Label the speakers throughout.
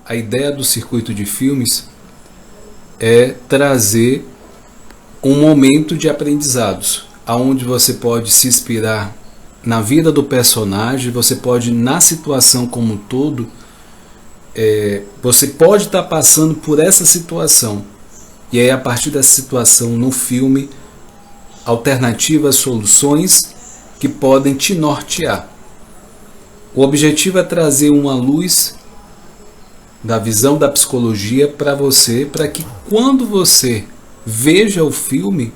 Speaker 1: a ideia do circuito de filmes é trazer um momento de aprendizados, aonde você pode se inspirar na vida do personagem, você pode, na situação como um todo, você pode estar passando por essa situação, e aí a partir dessa situação no filme, alternativas, soluções que podem te nortear. O objetivo é trazer uma luz da visão da psicologia para você, para que quando você veja o filme,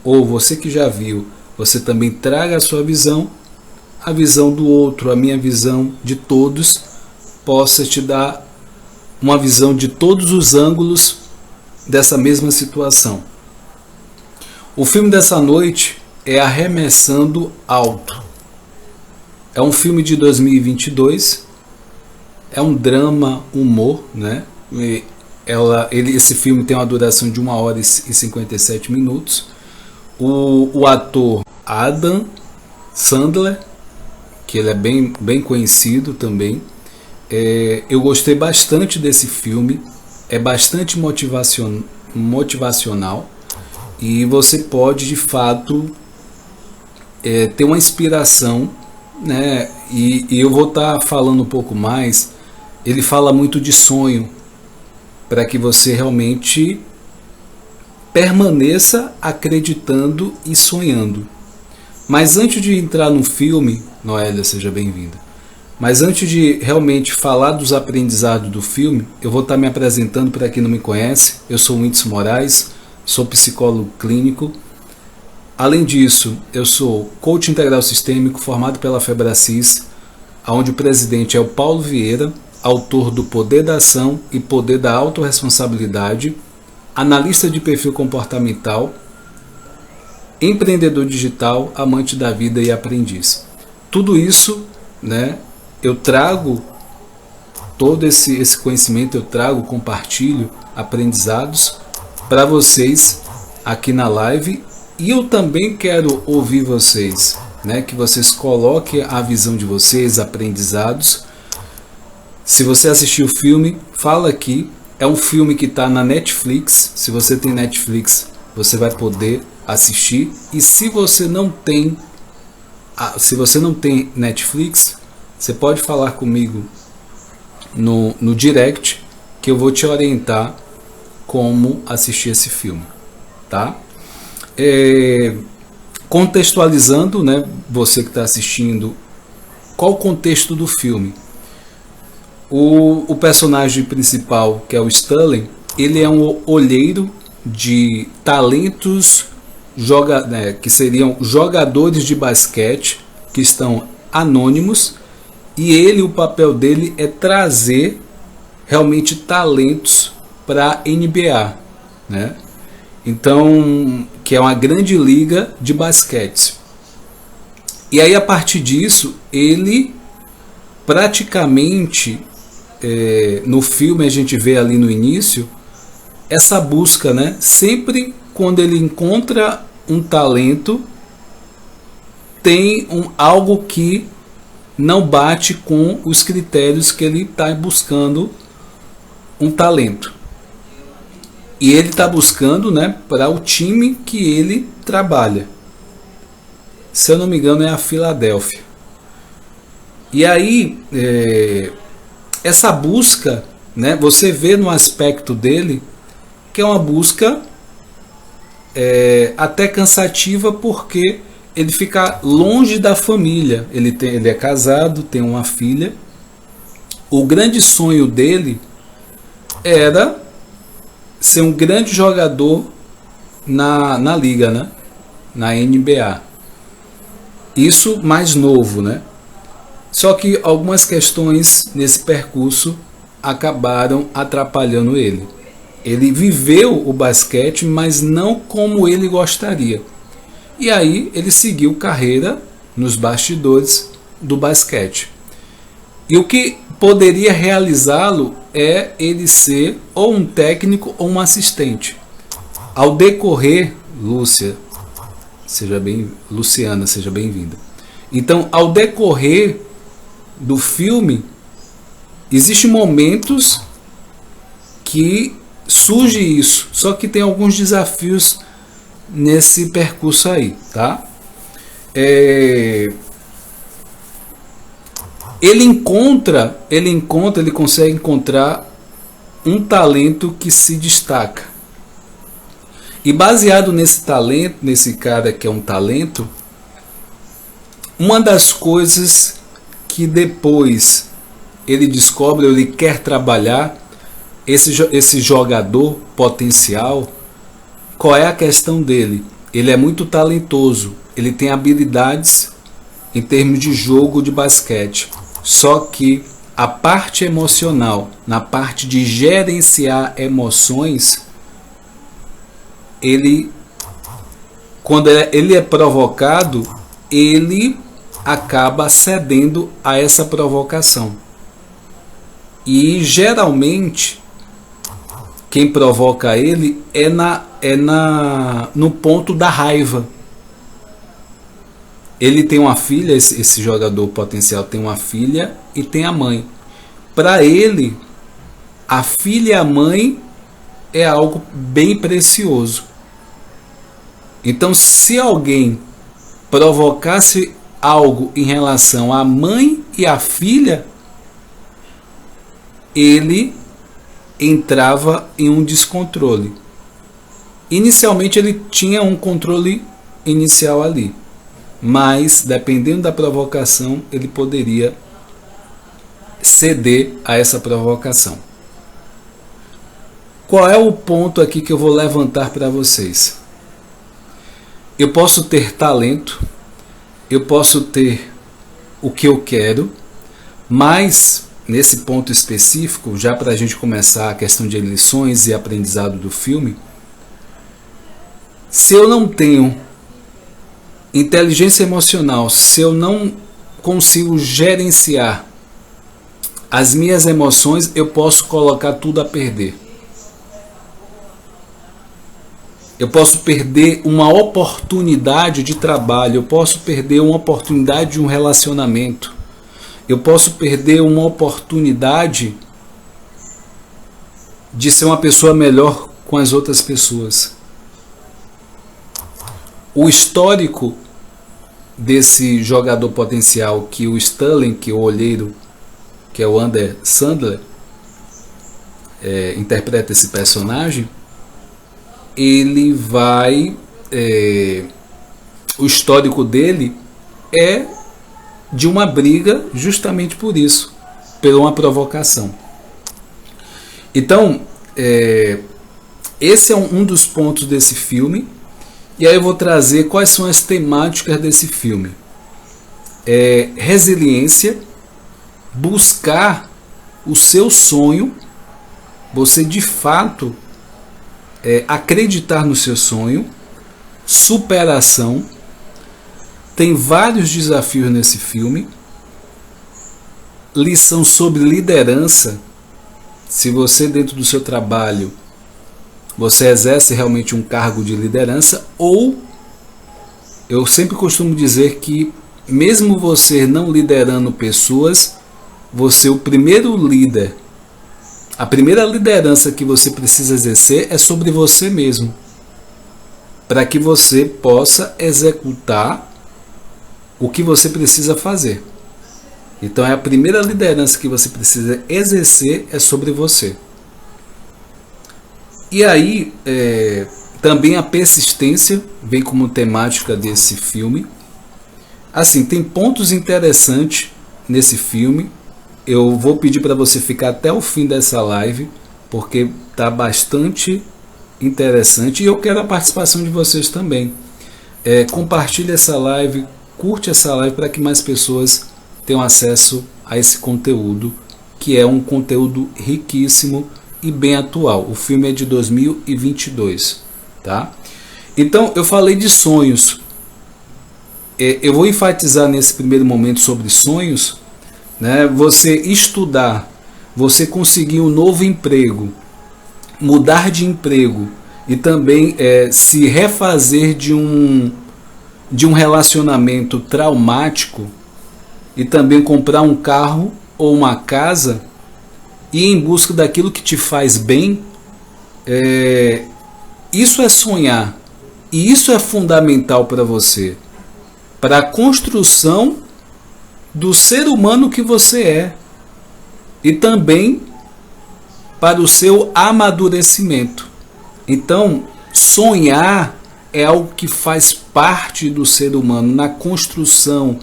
Speaker 1: ou você que já viu, você também traga a sua visão, a visão do outro, a minha visão de todos, possa te dar uma visão de todos os ângulos dessa mesma situação. O filme dessa noite é Arremessando Alto. É um filme de 2022, é um drama, humor, né? Esse filme tem uma duração de 1 hora e 57 minutos. O ator Adam Sandler, que ele é bem conhecido também. Eu gostei bastante desse filme, é bastante motivacional, e você pode de fato ter uma inspiração, né? E eu vou estar falando um pouco mais. Ele fala muito de sonho, para que você realmente permaneça acreditando e sonhando. Mas antes de entrar no filme, Noélia, seja bem-vinda. Mas antes de realmente falar dos aprendizados do filme, eu vou estar me apresentando para quem não me conhece. Eu sou o Whindersson Moraes, sou psicólogo clínico. Além disso, eu sou coach integral sistêmico formado pela Febracis, onde o presidente é o Paulo Vieira, autor do Poder da Ação e Poder da Autorresponsabilidade, analista de perfil comportamental, empreendedor digital, amante da vida e aprendiz. Tudo isso, né, eu trago todo esse conhecimento, eu trago, compartilho aprendizados para vocês aqui na live, e eu também quero ouvir vocês, né, que vocês coloquem a visão de vocês, aprendizados. Se você assistiu o filme, fala aqui. É um filme que está na Netflix. Se você tem Netflix, você vai poder assistir. E se você não tem Netflix, você pode falar comigo no direct, que eu vou te orientar como assistir esse filme, tá? Contextualizando, né, você que está assistindo, qual o contexto do filme? O personagem principal, que é o Stanley, ele é um olheiro de talentos que seriam jogadores de basquete que estão anônimos, e o papel dele é trazer realmente talentos para a NBA, né? Então, que é uma grande liga de basquete. E aí, a partir disso, ele praticamente, no filme a gente vê ali no início, essa busca, né? Sempre quando ele encontra um talento, tem algo que não bate com os critérios que ele está buscando um talento. E ele está buscando, né, para o time que ele trabalha. Se eu não me engano, é a Filadélfia. E aí, essa busca, né, você vê no aspecto dele que é uma busca até cansativa, porque ele fica longe da família. Ele é casado, tem uma filha. O grande sonho dele era ser um grande jogador na liga, né? Na NBA. Isso mais novo, né? Só que algumas questões nesse percurso acabaram atrapalhando ele. Ele viveu o basquete, mas não como ele gostaria. E aí ele seguiu carreira nos bastidores do basquete. E o que poderia realizá-lo é ele ser ou um técnico ou um assistente. Ao decorrer, Luciana, seja bem-vinda. Então, ao decorrer do filme, existem momentos que surge isso. Só que tem alguns desafios nesse percurso aí, tá? Ele consegue encontrar um talento que se destaca. E baseado nesse talento, nesse cara que é um talento, uma das coisas que depois ele descobre, ele quer trabalhar, esse jogador potencial, qual é a questão dele? Ele é muito talentoso, ele tem habilidades em termos de jogo de basquete, só que a parte emocional, na parte de gerenciar emoções, quando ele é provocado, ele acaba cedendo a essa provocação. E geralmente quem provoca ele no ponto da raiva. Ele tem uma filha, esse jogador potencial tem uma filha e tem a mãe. Para ele, a filha e a mãe é algo bem precioso. Então, se alguém provocasse algo em relação à mãe e à filha, ele entrava em um descontrole. Inicialmente ele tinha um controle inicial ali, mas dependendo da provocação, ele poderia ceder a essa provocação. Qual é o ponto aqui que eu vou levantar para vocês? Eu posso ter talento, eu posso ter o que eu quero, mas nesse ponto específico, já para a gente começar a questão de lições e aprendizado do filme, se eu não tenho inteligência emocional, se eu não consigo gerenciar as minhas emoções, eu posso colocar tudo a perder. Eu posso perder uma oportunidade de trabalho, eu posso perder uma oportunidade de um relacionamento, eu posso perder uma oportunidade de ser uma pessoa melhor com as outras pessoas. O histórico desse jogador potencial que o Stanley, que é o olheiro, que é o Adam Sandler, interpreta esse personagem, ele vai... o histórico dele é de uma briga justamente por isso, por uma provocação. Então, esse é um dos pontos desse filme. E aí eu vou trazer quais são as temáticas desse filme. Resiliência, buscar o seu sonho, você de fato acreditar no seu sonho, superação. Tem vários desafios nesse filme. Lição sobre liderança. Se você dentro do seu trabalho você exerce realmente um cargo de liderança, ou eu sempre costumo dizer que mesmo você não liderando pessoas, você, o primeiro líder, a primeira liderança que você precisa exercer é sobre você mesmo, para que você possa executar o que você precisa fazer. Então a primeira liderança que você precisa exercer é sobre você. E aí, também a persistência vem como temática desse filme. Assim, tem pontos interessantes nesse filme. Eu vou pedir para você ficar até o fim dessa live, porque está bastante interessante. E eu quero a participação de vocês também. Compartilhe essa live, curte essa live para que mais pessoas tenham acesso a esse conteúdo, que é um conteúdo riquíssimo e bem atual. O filme é de 2022, tá? Então, eu falei de sonhos. Eu vou enfatizar nesse primeiro momento sobre sonhos, né? Você estudar, você conseguir um novo emprego, mudar de emprego e também se refazer de um relacionamento traumático e também comprar um carro ou uma casa, ir em busca daquilo que te faz bem, isso é sonhar. E isso é fundamental para você, para a construção do ser humano que você é, e também para o seu amadurecimento. Então, sonhar é algo que faz parte do ser humano, na construção,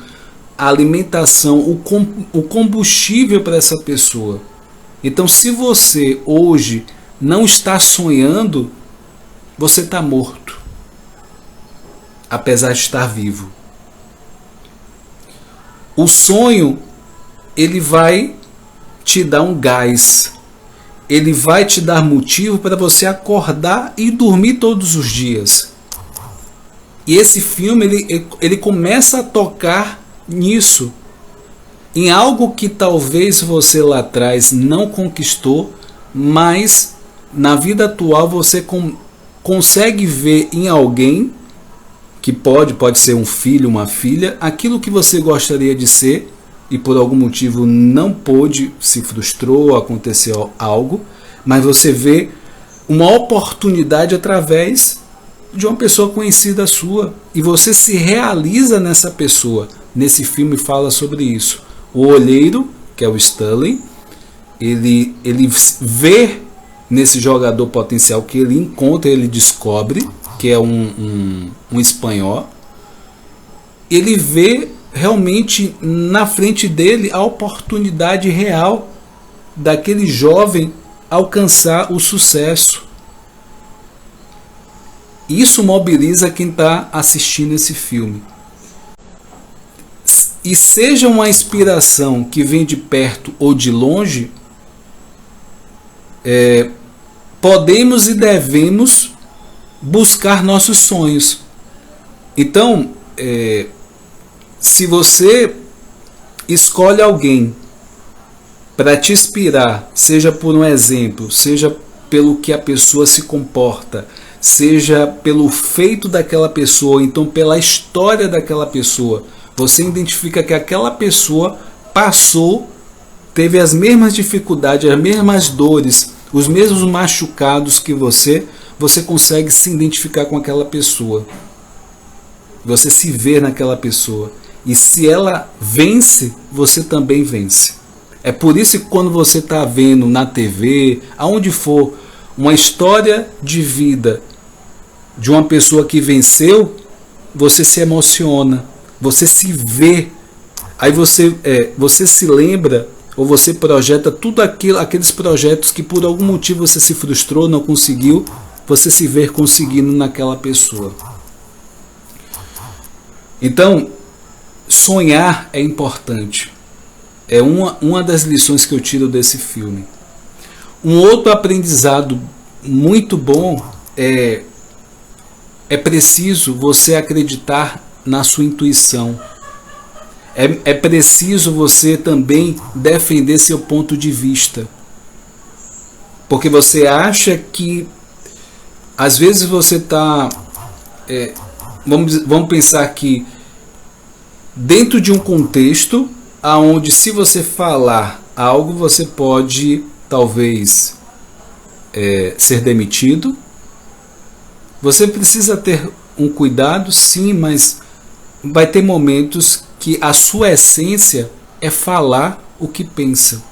Speaker 1: a alimentação, o combustível para essa pessoa. Então, se você hoje não está sonhando, você está morto, apesar de estar vivo. O sonho, ele vai te dar um gás, ele vai te dar motivo para você acordar e dormir todos os dias. E esse filme, ele começa a tocar nisso, em algo que talvez você lá atrás não conquistou, mas na vida atual você consegue ver em alguém, que pode ser um filho, uma filha, aquilo que você gostaria de ser e por algum motivo não pôde, se frustrou, aconteceu algo, mas você vê uma oportunidade através de uma pessoa conhecida sua, e você se realiza nessa pessoa. Nesse filme fala sobre isso. O olheiro, que é o Stanley, ele vê nesse jogador potencial que ele encontra, ele descobre que é um espanhol. Ele vê realmente na frente dele a oportunidade real daquele jovem alcançar o sucesso. Isso mobiliza quem está assistindo esse filme. E seja uma inspiração que vem de perto ou de longe, podemos e devemos buscar nossos sonhos. Então, se você escolhe alguém para te inspirar, seja por um exemplo, seja pelo que a pessoa se comporta, seja pelo feito daquela pessoa, então pela história daquela pessoa, você identifica que aquela pessoa passou, teve as mesmas dificuldades, as mesmas dores, os mesmos machucados que você consegue se identificar com aquela pessoa. Você se vê naquela pessoa. E se ela vence, você também vence. É por isso que quando você está vendo na TV, aonde for, uma história de vida de uma pessoa que venceu, você se emociona, você se vê, aí você se lembra, ou você projeta tudo aqueles projetos que por algum motivo você se frustrou, não conseguiu, você se vê conseguindo naquela pessoa. Então, sonhar é importante. É uma das lições que eu tiro desse filme. Um outro aprendizado muito bom é preciso você acreditar na sua intuição. É preciso você também defender seu ponto de vista. Porque você acha que às vezes você está... vamos pensar que dentro de um contexto aonde se você falar algo você pode talvez ser demitido. Você precisa ter um cuidado, sim, mas vai ter momentos que a sua essência é falar o que pensa.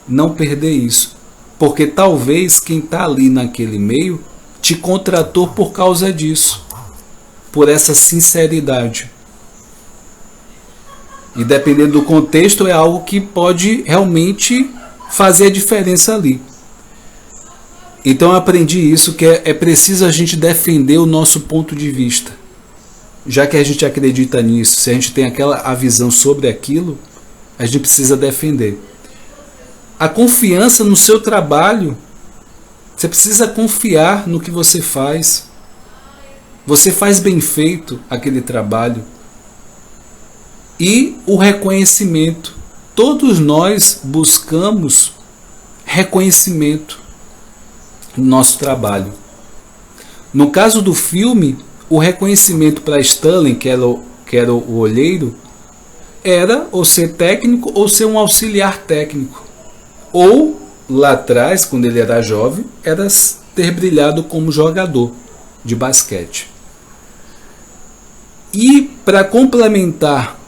Speaker 1: Não perder isso. Porque talvez quem está ali naquele meio te contratou por causa disso. Por essa sinceridade. E dependendo do contexto, é algo que pode realmente fazer a diferença ali. Então eu aprendi isso, que é preciso a gente defender o nosso ponto de vista. Já que a gente acredita nisso, se a gente tem a visão sobre aquilo, a gente precisa defender. A confiança no seu trabalho, você precisa confiar no que você faz. Você faz bem feito aquele trabalho. E o reconhecimento. Todos nós buscamos reconhecimento no nosso trabalho. No caso do filme, o reconhecimento para Stanley, que era o olheiro, era ou ser técnico ou ser um auxiliar técnico. Ou lá atrás, quando ele era jovem, era ter brilhado como jogador de basquete. E para complementar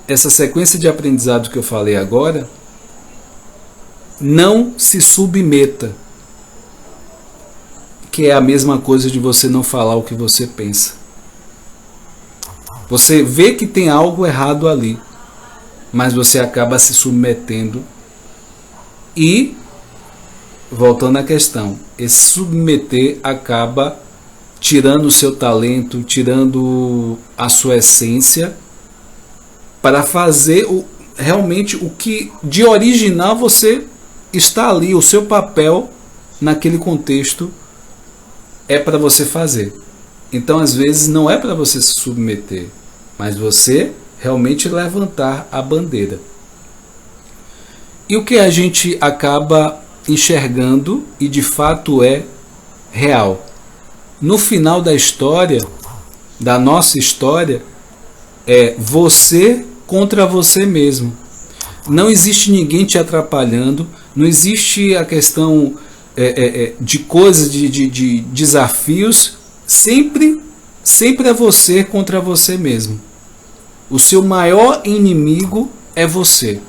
Speaker 1: essa sequência de aprendizado que eu falei agora, não se submeta, que é a mesma coisa de você não falar o que você pensa. Você vê que tem algo errado ali, mas você acaba se submetendo e, voltando à questão, esse submeter acaba tirando o seu talento, tirando a sua essência, para fazer realmente o que de original você está ali, o seu papel naquele contexto é para você fazer. Então, às vezes, não é para você se submeter, mas você realmente levantar a bandeira. E o que a gente acaba enxergando, e de fato é real, no final da história, da nossa história, é você contra você mesmo. Não existe ninguém te atrapalhando, não existe a questão de coisas, de desafios, sempre é você contra você mesmo. O seu maior inimigo é você.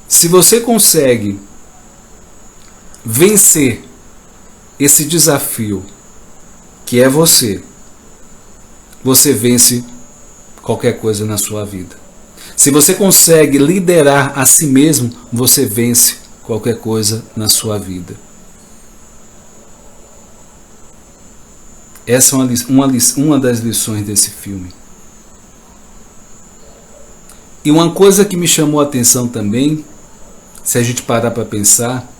Speaker 1: Se você consegue vencer esse desafio, que é você vence qualquer coisa na sua vida. Se você consegue liderar a si mesmo, você vence qualquer coisa na sua vida. Essa é uma das lições desse filme. E uma coisa que me chamou a atenção também, se a gente parar para pensar,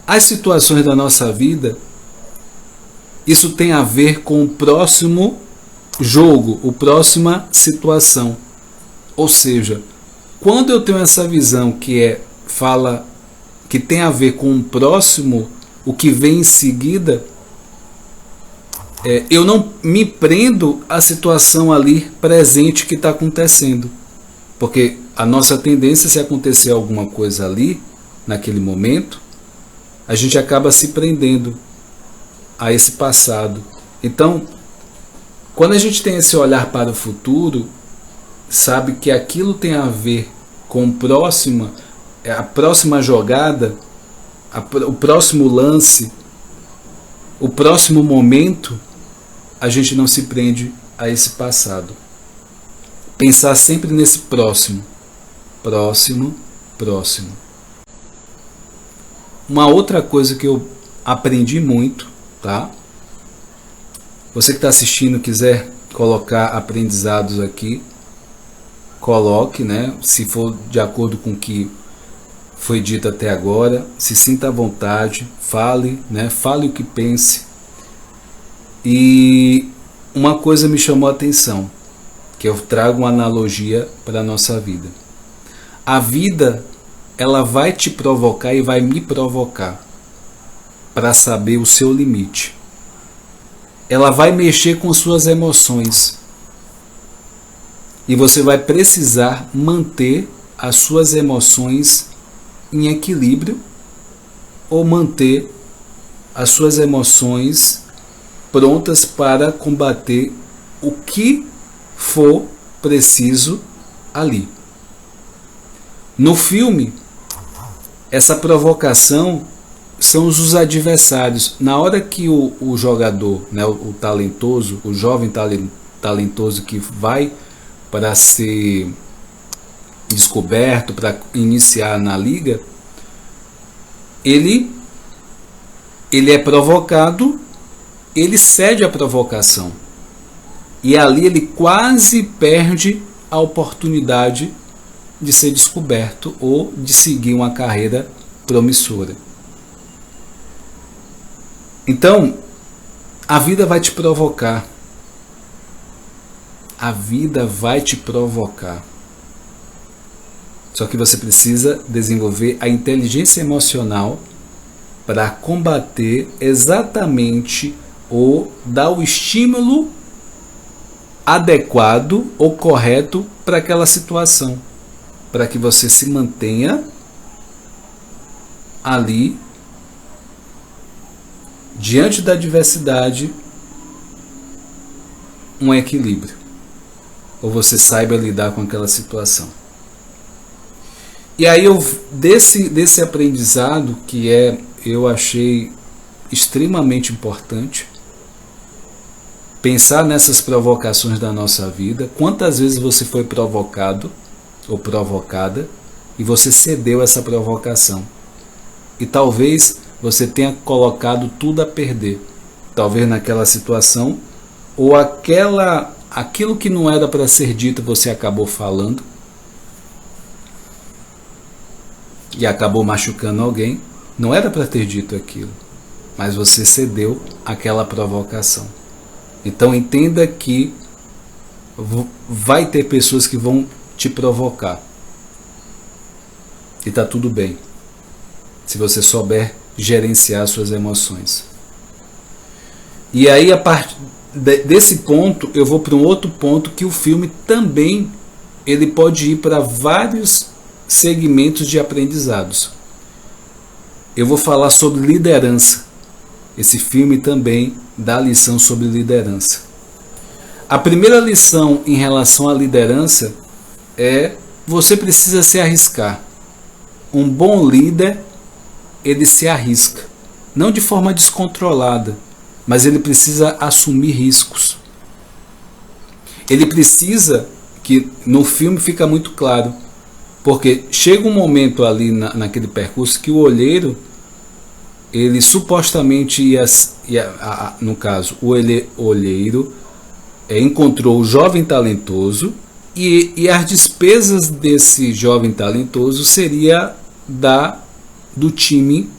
Speaker 1: as situações da nossa vida, isso tem a ver com o próximo jogo, a próxima situação. Ou seja, quando eu tenho essa visão que tem a ver com o próximo, o que vem em seguida, eu não me prendo à situação ali presente que está acontecendo. Porque a nossa tendência, se acontecer alguma coisa ali, naquele momento, a gente acaba se prendendo a esse passado. Então, quando a gente tem esse olhar para o futuro, sabe que aquilo tem a ver com a próxima jogada, o próximo lance, o próximo momento, a gente não se prende a esse passado. Pensar sempre nesse próximo. Uma outra coisa que eu aprendi muito, tá? Você que está assistindo, quiser colocar aprendizados aqui, coloque, né? Se for de acordo com o que foi dito até agora, se sinta à vontade, fale, né? Fale o que pense. E uma coisa me chamou a atenção, que eu trago uma analogia para a nossa vida. A vida, ela vai te provocar e vai me provocar para saber o seu limite. Ela vai mexer com suas emoções. E você vai precisar manter as suas emoções em equilíbrio ou manter as suas emoções prontas para combater o que for preciso ali. No filme, essa provocação são os adversários. Na hora que o jogador, né, o talentoso, o jovem talentoso que vai para ser descoberto, para iniciar na liga, ele é provocado, ele cede à provocação. E ali ele quase perde a oportunidade de ser descoberto ou de seguir uma carreira promissora. Então, a vida vai te provocar. A vida vai te provocar. Só que você precisa desenvolver a inteligência emocional para combater exatamente ou dar o estímulo adequado ou correto para aquela situação, para que você se mantenha ali diante da adversidade, um equilíbrio, ou você saiba lidar com aquela situação. E aí desse aprendizado que eu achei extremamente importante, pensar nessas provocações da nossa vida, quantas vezes você foi provocado ou provocada e você cedeu essa provocação. E talvez você tenha colocado tudo a perder, talvez naquela situação, ou aquilo que não era para ser dito você acabou falando e acabou machucando alguém. Não era para ter dito aquilo, mas você cedeu àquela provocação. Então entenda que vai ter pessoas que vão te provocar. E está tudo bem, se você souber gerenciar suas emoções. E aí, a partir desse ponto, eu vou para um outro ponto, que o filme também ele pode ir para vários segmentos de aprendizados. Eu vou falar sobre liderança. Esse filme também dá lição sobre liderança. A primeira lição em relação à liderança é: você precisa se arriscar. Um bom líder, ele se arrisca, não de forma descontrolada, mas ele precisa assumir riscos. Ele precisa, que no filme fica muito claro, porque chega um momento ali naquele percurso que o olheiro, ele supostamente no caso, o olheiro encontrou o jovem talentoso, e as despesas desse jovem talentoso seria do time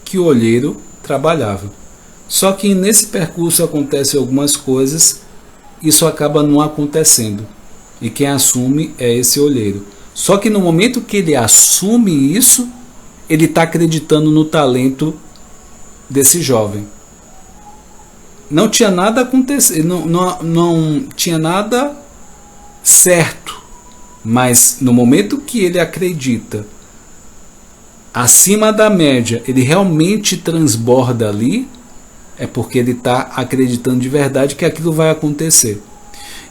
Speaker 1: que o olheiro trabalhava. Só que nesse percurso acontecem algumas coisas, isso acaba não acontecendo, e quem assume é esse olheiro. Só que no momento que ele assume isso, ele está acreditando no talento desse jovem. Não tinha nada acontecendo, não tinha nada certo, mas no momento que ele acredita acima da média, ele realmente transborda ali, é porque ele está acreditando de verdade que aquilo vai acontecer.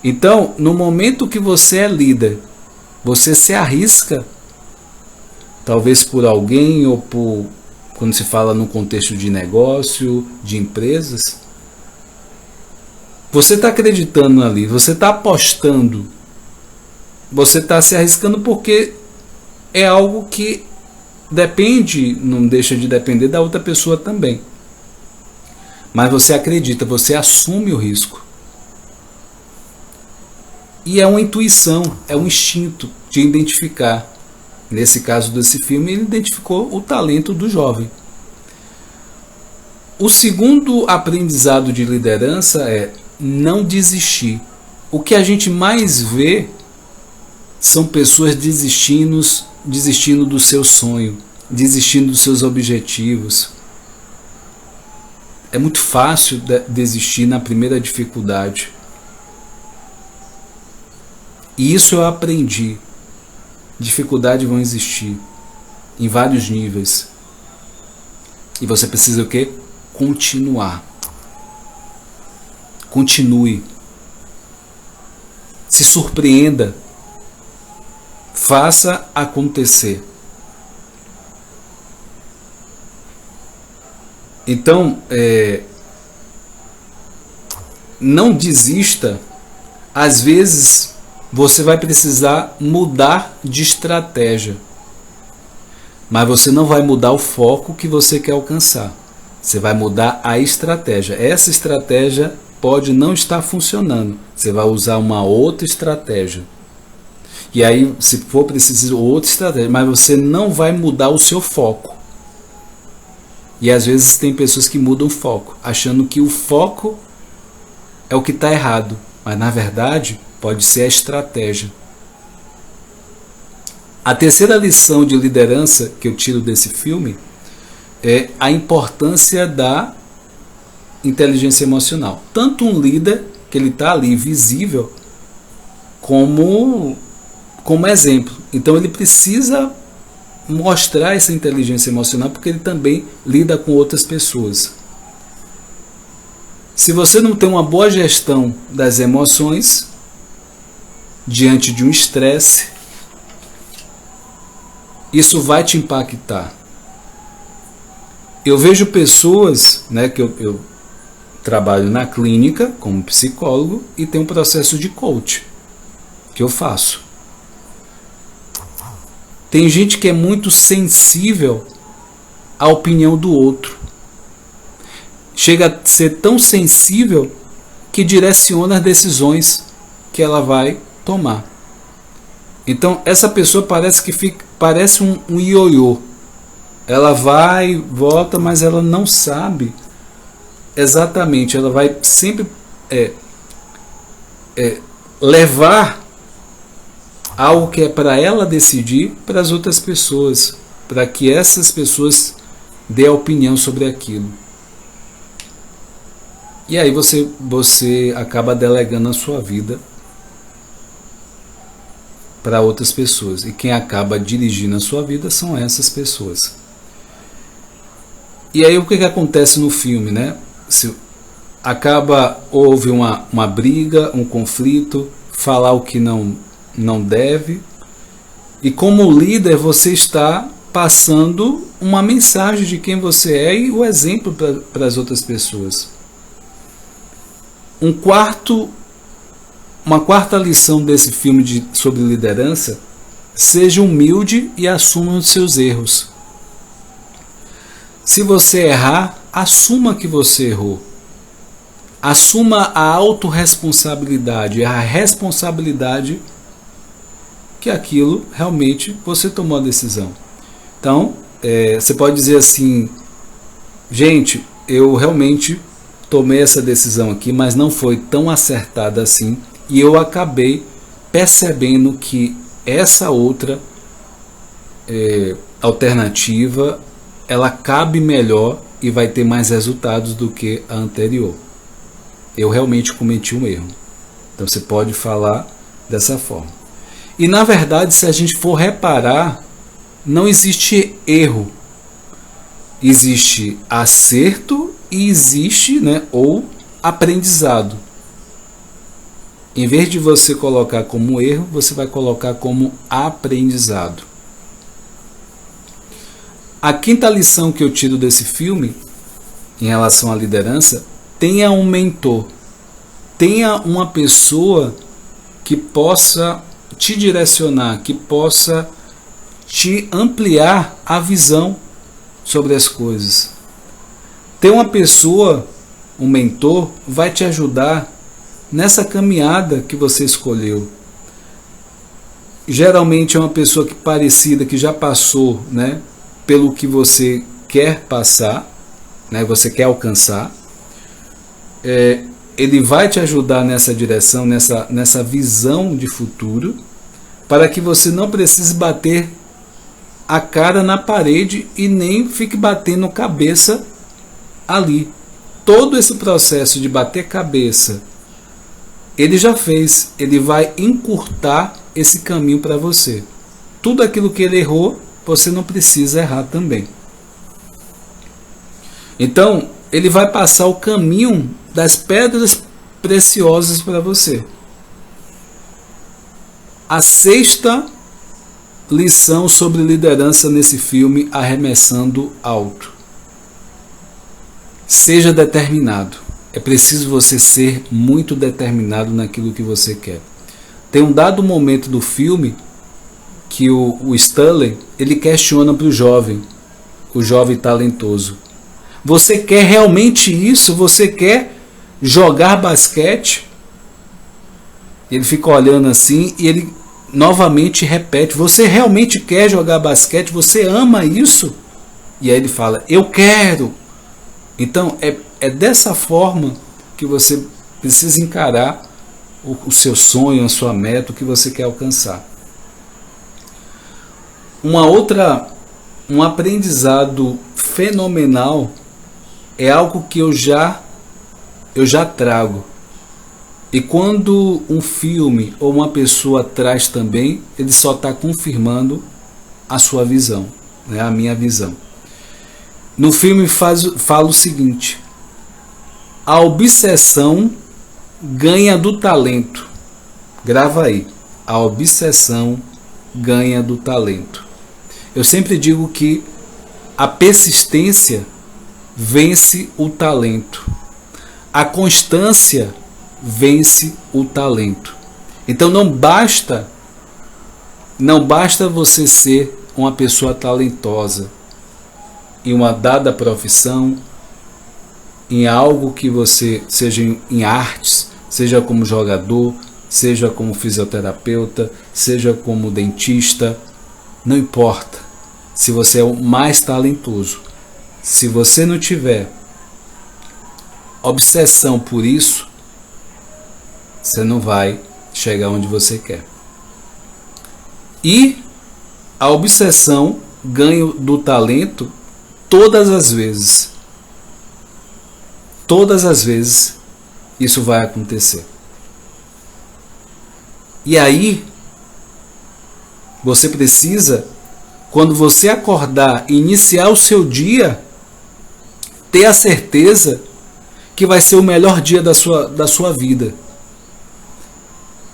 Speaker 1: Então, no momento que você é líder, você se arrisca, talvez por alguém, ou quando se fala no contexto de negócio, de empresas, você está acreditando ali, você está apostando, você está se arriscando, porque é algo que depende, não deixa de depender da outra pessoa também. Mas você acredita, você assume o risco. E é uma intuição, é um instinto de identificar. Nesse caso desse filme, ele identificou o talento do jovem. O segundo aprendizado de liderança é não desistir. O que a gente mais vê são pessoas desistindo do seu sonho, desistindo dos seus objetivos. É muito fácil desistir na primeira dificuldade. E isso eu aprendi. Dificuldades vão existir em vários níveis. E você precisa o quê? Continuar. Continue. Se surpreenda. Faça acontecer. Então, não desista. Às vezes, você vai precisar mudar de estratégia. Mas você não vai mudar o foco que você quer alcançar. Você vai mudar a estratégia. Essa estratégia pode não estar funcionando. Você vai usar uma outra estratégia. E aí, se for preciso, outra estratégia. Mas você não vai mudar o seu foco. E às vezes tem pessoas que mudam o foco, achando que o foco é o que está errado. Mas na verdade, pode ser a estratégia. A terceira lição de liderança que eu tiro desse filme é a importância da inteligência emocional. Tanto um líder, que ele está ali visível, como exemplo. Então ele precisa mostrar essa inteligência emocional, porque ele também lida com outras pessoas. Se você não tem uma boa gestão das emoções diante de um estresse, isso vai te impactar. Eu vejo pessoas, né, que eu trabalho na clínica como psicólogo e tem um processo de coach que eu faço. Tem gente que é muito sensível à opinião do outro. Chega a ser tão sensível que direciona as decisões que ela vai tomar. Então essa pessoa parece um ioiô. Ela vai, volta, mas ela não sabe exatamente. Ela vai sempre levar algo que é para ela decidir para as outras pessoas, para que essas pessoas dê a opinião sobre aquilo. E aí você acaba delegando a sua vida para outras pessoas. E quem acaba dirigindo a sua vida são essas pessoas. E aí o que acontece no filme, né? Houve uma briga, um conflito, falar o que não deve. E como líder você está passando uma mensagem de quem você é e o exemplo para as outras pessoas. Uma quarta lição desse filme sobre liderança: seja humilde e assuma os seus erros. Se você errar, assuma que você errou. Assuma a autorresponsabilidade, a responsabilidade que aquilo realmente você tomou a decisão. Então, você pode dizer assim: gente, eu realmente tomei essa decisão aqui, mas não foi tão acertada assim, e eu acabei percebendo que essa outra alternativa, ela cabe melhor e vai ter mais resultados do que a anterior. Eu realmente cometi um erro. Então você pode falar dessa forma. E na verdade, se a gente for reparar, não existe erro. Existe acerto e existe, ou aprendizado. Em vez de você colocar como erro, você vai colocar como aprendizado. A quinta lição que eu tiro desse filme, em relação à liderança: tenha um mentor. Tenha uma pessoa que possa te direcionar, que possa te ampliar a visão sobre as coisas. Ter uma pessoa, um mentor, vai te ajudar nessa caminhada que você escolheu. Geralmente é uma pessoa parecida, que já passou, pelo que você quer passar, você quer alcançar. Ele vai te ajudar nessa direção, nessa visão de futuro, para que você não precise bater a cara na parede e nem fique batendo cabeça ali. Todo esse processo de bater cabeça, ele já fez. Ele vai encurtar esse caminho para você. Tudo aquilo que ele errou, você não precisa errar também. Então, ele vai passar o caminho das pedras preciosas para você. A sexta lição sobre liderança nesse filme, Arremessando Alto: seja determinado. É preciso você ser muito determinado naquilo que você quer. Tem um dado momento do filme que o Stanley, ele questiona para o jovem talentoso: você quer realmente isso? Você quer jogar basquete? Ele fica olhando assim e ele novamente repete: você realmente quer jogar basquete? Você ama isso? E aí ele fala: eu quero. Então é dessa forma que você precisa encarar o seu sonho, a sua meta, o que você quer alcançar. Um aprendizado fenomenal é algo que eu já trago. E quando um filme ou uma pessoa traz também, ele só está confirmando a sua visão, né? A minha visão. No filme fala o seguinte: a obsessão ganha do talento. Grava aí. A obsessão ganha do talento. Eu sempre digo que a persistência vence o talento. A constância vence o talento. Então não basta você ser uma pessoa talentosa em uma dada profissão, em algo que você seja em artes, seja como jogador, seja como fisioterapeuta, seja como dentista, não importa. Se você é o mais talentoso, se você não tiver obsessão por isso, você não vai chegar onde você quer. E a obsessão ganha do talento todas as vezes. Todas as vezes isso vai acontecer. E aí, você precisa, quando você acordar e iniciar o seu dia, ter a certeza que vai ser o melhor dia da sua vida.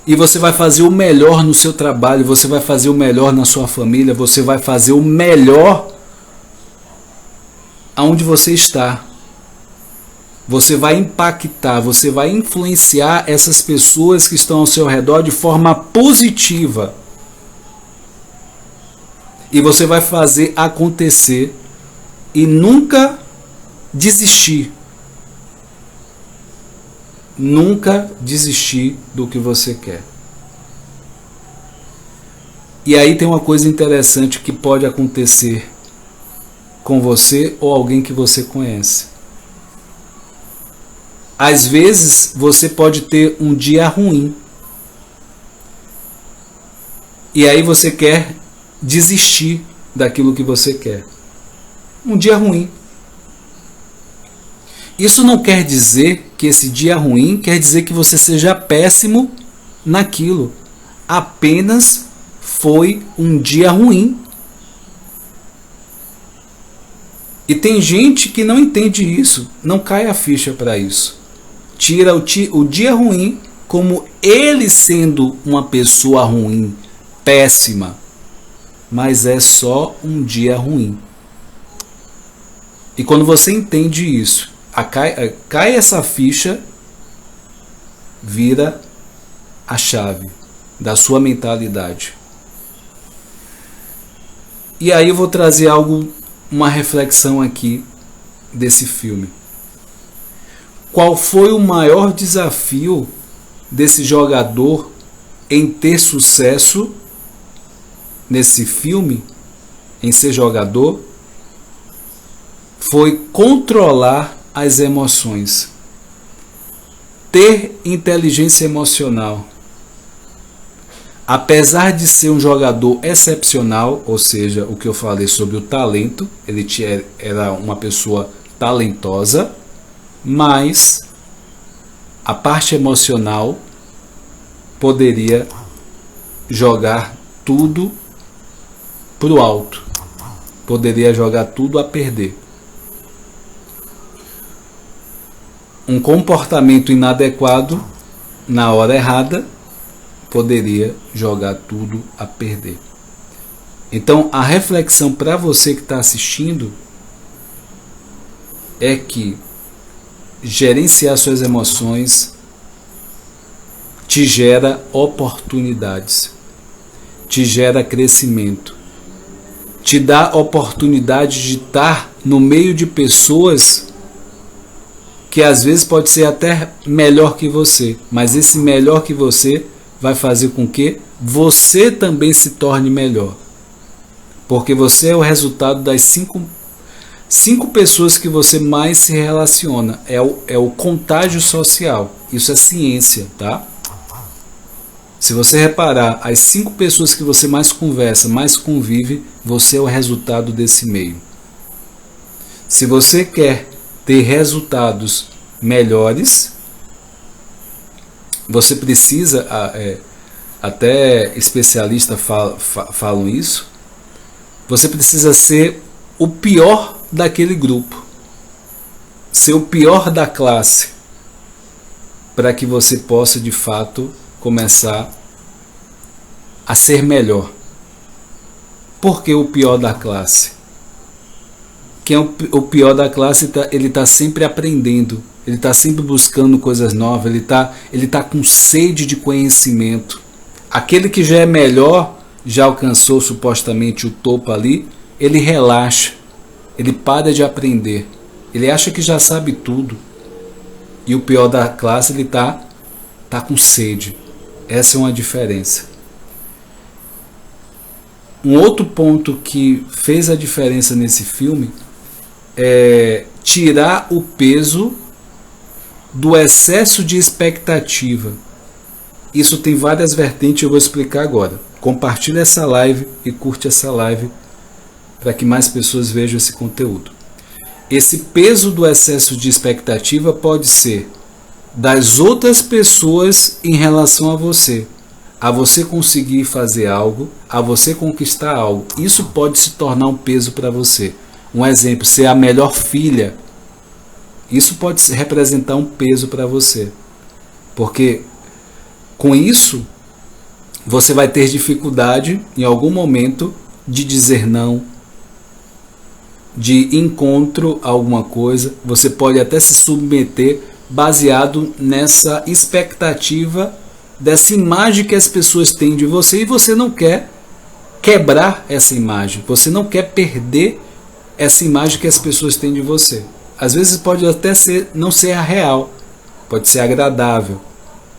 Speaker 1: E você vai fazer o melhor no seu trabalho, você vai fazer o melhor na sua família, você vai fazer o melhor aonde você está. Você vai impactar, você vai influenciar essas pessoas que estão ao seu redor de forma positiva. E você vai fazer acontecer e nunca desistir. Nunca desistir do que você quer. E aí tem uma coisa interessante que pode acontecer com você ou alguém que você conhece. Às vezes você pode ter um dia ruim. E aí você quer desistir daquilo que você quer. Um dia ruim. Isso não quer dizer que esse dia ruim quer dizer que você seja péssimo naquilo. Apenas foi um dia ruim. E tem gente que não entende isso, não cai a ficha para isso. Tira o dia ruim como ele sendo uma pessoa ruim, péssima. Mas é só um dia ruim. E quando você entende isso, cai essa ficha, vira a chave da sua mentalidade. E aí eu vou trazer uma reflexão aqui desse filme. Qual foi o maior desafio desse jogador em ter sucesso nesse filme, em ser jogador? Foi controlar as emoções, ter inteligência emocional. Apesar de ser um jogador excepcional, ou seja, o que eu falei sobre o talento, ele era uma pessoa talentosa, mas a parte emocional poderia jogar tudo pro alto, poderia jogar tudo a perder. Um comportamento inadequado na hora errada poderia jogar tudo a perder. Então a reflexão para você que está assistindo é que gerenciar suas emoções te gera oportunidades, te gera crescimento, te dá oportunidade de estar no meio de pessoas que às vezes pode ser até melhor que você, mas esse melhor que você vai fazer com que você também se torne melhor. Porque você é o resultado das cinco pessoas que você mais se relaciona. É o contágio social. Isso é ciência, tá? Se você reparar, as 5 pessoas que você mais conversa, mais convive, você é o resultado desse meio. Se você quer ter resultados melhores, você precisa, até especialistas falam isso, você precisa ser o pior daquele grupo, ser o pior da classe, para que você possa de fato começar a ser melhor. Por que o pior da classe? Quem é o pior da classe, ele está sempre aprendendo, ele está sempre buscando coisas novas, ele tá com sede de conhecimento. Aquele que já é melhor, já alcançou supostamente o topo ali, ele relaxa, ele para de aprender, ele acha que já sabe tudo. E o pior da classe, ele tá com sede. Essa é uma diferença. Um outro ponto que fez a diferença nesse filme é tirar o peso do excesso de expectativa. Isso tem várias vertentes, eu vou explicar agora. Compartilha essa live e curte essa live para que mais pessoas vejam esse conteúdo. Esse peso do excesso de expectativa pode ser das outras pessoas em relação a você conseguir fazer algo, a você conquistar algo. Isso pode se tornar um peso para você. Um exemplo, ser a melhor filha. Isso pode representar um peso para você. Porque com isso, você vai ter dificuldade em algum momento de dizer não, de encontro a alguma coisa. Você pode até se submeter baseado nessa expectativa, dessa imagem que as pessoas têm de você, e você não quer quebrar essa imagem, você não quer perder essa imagem que as pessoas têm de você. Às vezes pode até não ser a real, pode ser agradável,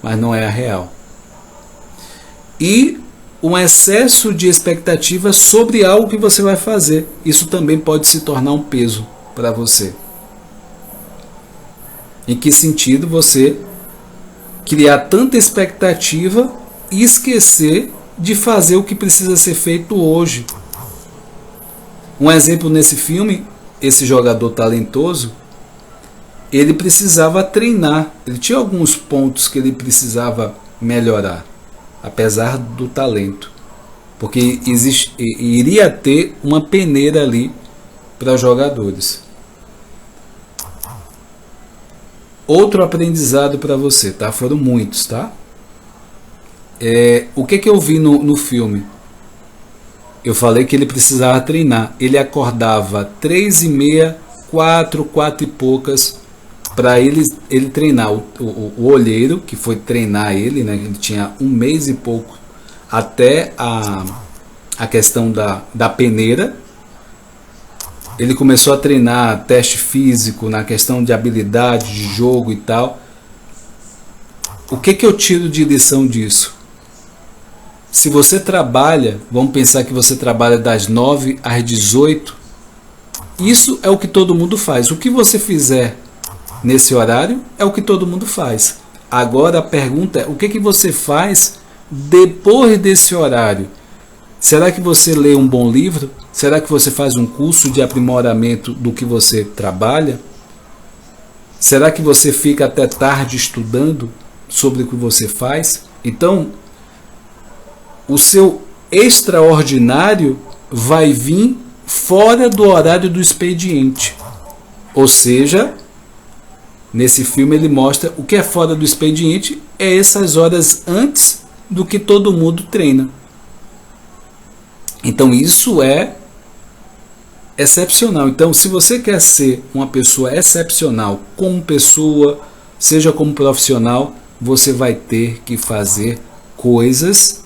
Speaker 1: mas não é a real. E um excesso de expectativa sobre algo que você vai fazer, isso também pode se tornar um peso para você. Em que sentido? Você criar tanta expectativa e esquecer de fazer o que precisa ser feito hoje. Um exemplo nesse filme, esse jogador talentoso, ele precisava treinar, ele tinha alguns pontos que ele precisava melhorar, apesar do talento, porque iria ter uma peneira ali para jogadores. Outro aprendizado para você, tá? Foram muitos, tá? O que eu vi no filme? Eu falei que ele precisava treinar. Ele acordava 3h30, 4 e poucas, para ele treinar. O olheiro, que foi treinar ele, né? Ele tinha 1 mês e pouco, até a questão da peneira. Ele começou a treinar teste físico, na questão de habilidade, de jogo e tal. O que eu tiro de lição disso? Se você trabalha, vamos pensar que você trabalha das 9 às 18, isso é o que todo mundo faz. O que você fizer nesse horário é o que todo mundo faz. Agora a pergunta é, o que você faz depois desse horário? Será que você lê um bom livro? Será que você faz um curso de aprimoramento do que você trabalha? Será que você fica até tarde estudando sobre o que você faz? Então, o seu extraordinário vai vir fora do horário do expediente. Ou seja, nesse filme ele mostra o que é fora do expediente, é essas horas antes do que todo mundo treina. Então isso é excepcional. Então, se você quer ser uma pessoa excepcional como pessoa, seja como profissional, você vai ter que fazer coisas,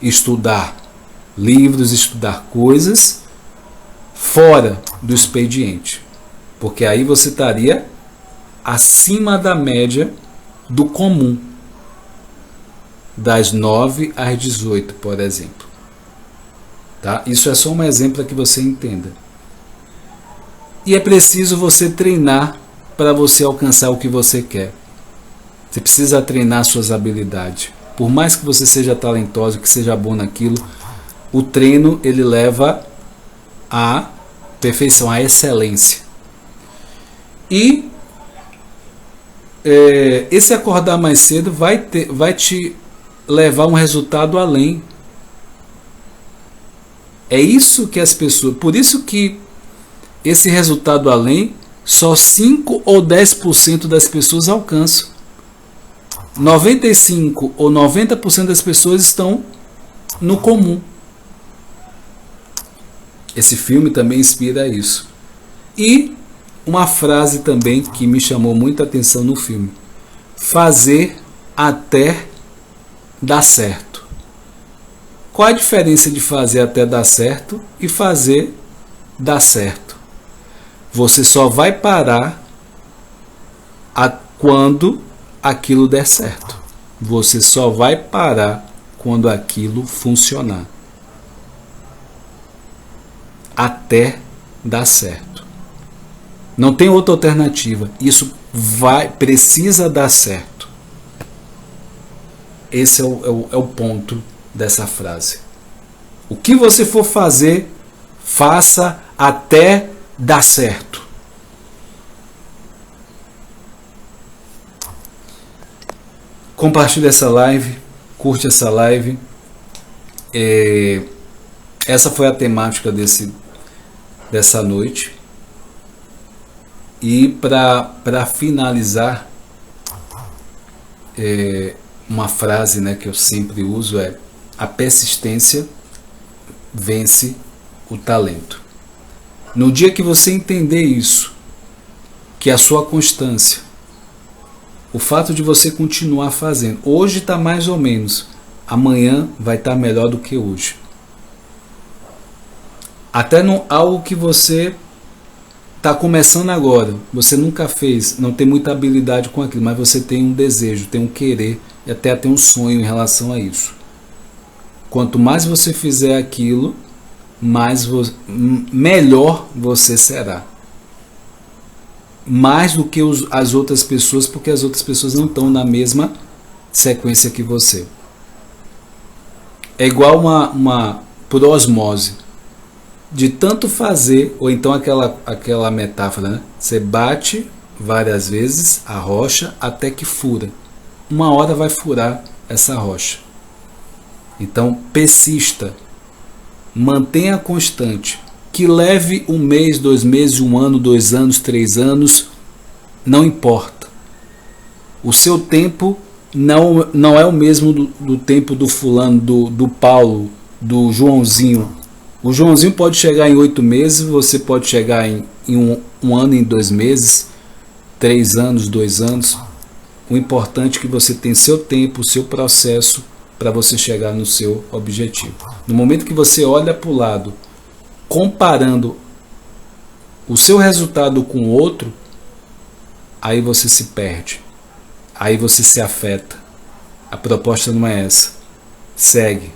Speaker 1: estudar livros, estudar coisas fora do expediente, porque aí você estaria acima da média do comum, das 9 às 18, por exemplo. Tá? Isso é só um exemplo para que você entenda. E é preciso você treinar para você alcançar o que você quer. Você precisa treinar suas habilidades. Por mais que você seja talentoso, que seja bom naquilo, o treino ele leva à perfeição, à excelência. E esse acordar mais cedo vai te levar a um resultado além. É isso que as pessoas... Por isso que esse resultado além, só 5 ou 10% das pessoas alcançam. 95 ou 90% das pessoas estão no comum. Esse filme também inspira isso. E uma frase também que me chamou muita atenção no filme: fazer até dar certo. Qual a diferença de fazer até dar certo e fazer dar certo? Você só vai parar quando aquilo der certo. Você só vai parar quando aquilo funcionar. Até dar certo. Não tem outra alternativa. Isso precisa dar certo. Esse é o ponto dessa frase. O que você for fazer, faça até dar certo. Compartilhe essa live, curte essa live. Essa foi a temática dessa noite. E para finalizar, uma frase, né, que eu sempre uso é: a persistência vence o talento. No dia que você entender isso, que a sua constância, o fato de você continuar fazendo, hoje está mais ou menos, amanhã vai estar melhor do que hoje. Até algo que você está começando agora, você nunca fez, não tem muita habilidade com aquilo, mas você tem um desejo, tem um querer e até tem um sonho em relação a isso. Quanto mais você fizer aquilo, melhor você será. Mais do que as outras pessoas, porque as outras pessoas não estão na mesma sequência que você. É igual por osmose. De tanto fazer, ou então aquela metáfora, né? Você bate várias vezes a rocha até que fura. Uma hora vai furar essa rocha. Então persista, mantenha constante, que leve 1 mês, 2 meses, 1 ano, 2 anos, 3 anos, não importa. O seu tempo não é o mesmo do tempo do fulano, do Paulo, do Joãozinho. O Joãozinho pode chegar em 8 meses, você pode chegar em 1 ano, em 2 meses, 3 anos, 2 anos. O importante é que você tenha seu tempo, o seu processo para você chegar no seu objetivo. No momento que você olha para o lado, comparando o seu resultado com o outro, aí você se perde, aí você se afeta. A proposta não é essa. Segue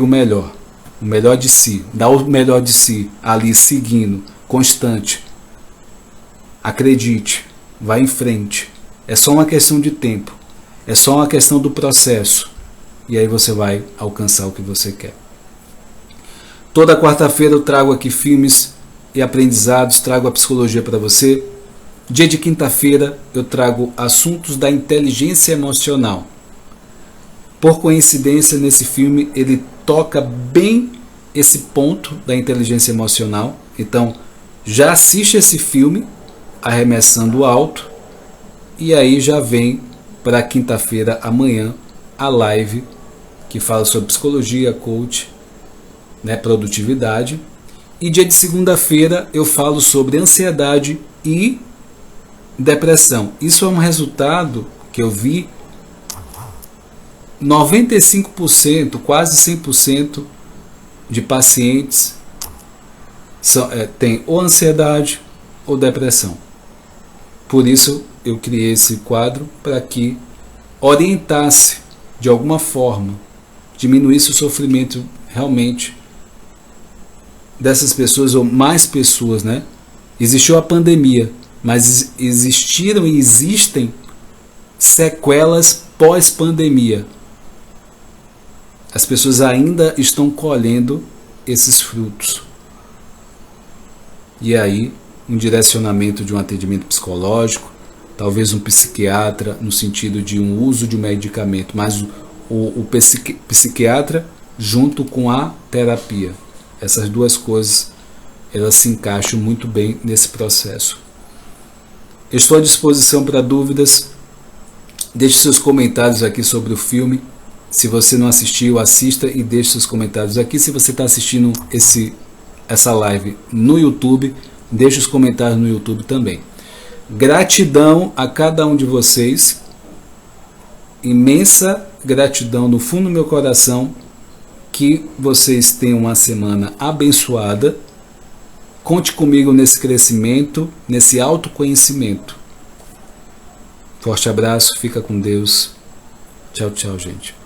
Speaker 1: o melhor de si, dá o melhor de si ali, seguindo, constante. Acredite, vá em frente. É só uma questão de tempo, é só uma questão do processo, e aí você vai alcançar o que você quer. Toda quarta-feira eu trago aqui filmes e aprendizados, trago a psicologia para você. Dia de quinta-feira eu trago assuntos da inteligência emocional. Por coincidência, nesse filme ele toca bem esse ponto da inteligência emocional. Então já assiste esse filme, Arremessando Alto, e aí já vem para quinta-feira, amanhã, a live que fala sobre psicologia, coach, né, produtividade. E dia de segunda-feira eu falo sobre ansiedade e depressão. Isso é um resultado que eu vi 95%, quase 100% de pacientes têm ou ansiedade ou depressão. Por isso eu criei esse quadro para que orientasse de alguma forma, diminuísse o sofrimento realmente dessas pessoas ou mais pessoas, né? Existiu a pandemia, mas existiram e existem sequelas pós-pandemia. As pessoas ainda estão colhendo esses frutos. E aí, um direcionamento de um atendimento psicológico, talvez um psiquiatra, no sentido de um uso de medicamento, mas o psiquiatra junto com a terapia. Essas duas coisas, elas se encaixam muito bem nesse processo. Estou à disposição para dúvidas. Deixe seus comentários aqui sobre o filme. Se você não assistiu, assista e deixe seus comentários aqui. Se você está assistindo essa live no YouTube, deixe os comentários no YouTube também. Gratidão a cada um de vocês. Imensa gratidão no fundo do meu coração. Que vocês tenham uma semana abençoada. Conte comigo nesse crescimento, nesse autoconhecimento. Forte abraço, fica com Deus. Tchau, tchau, gente.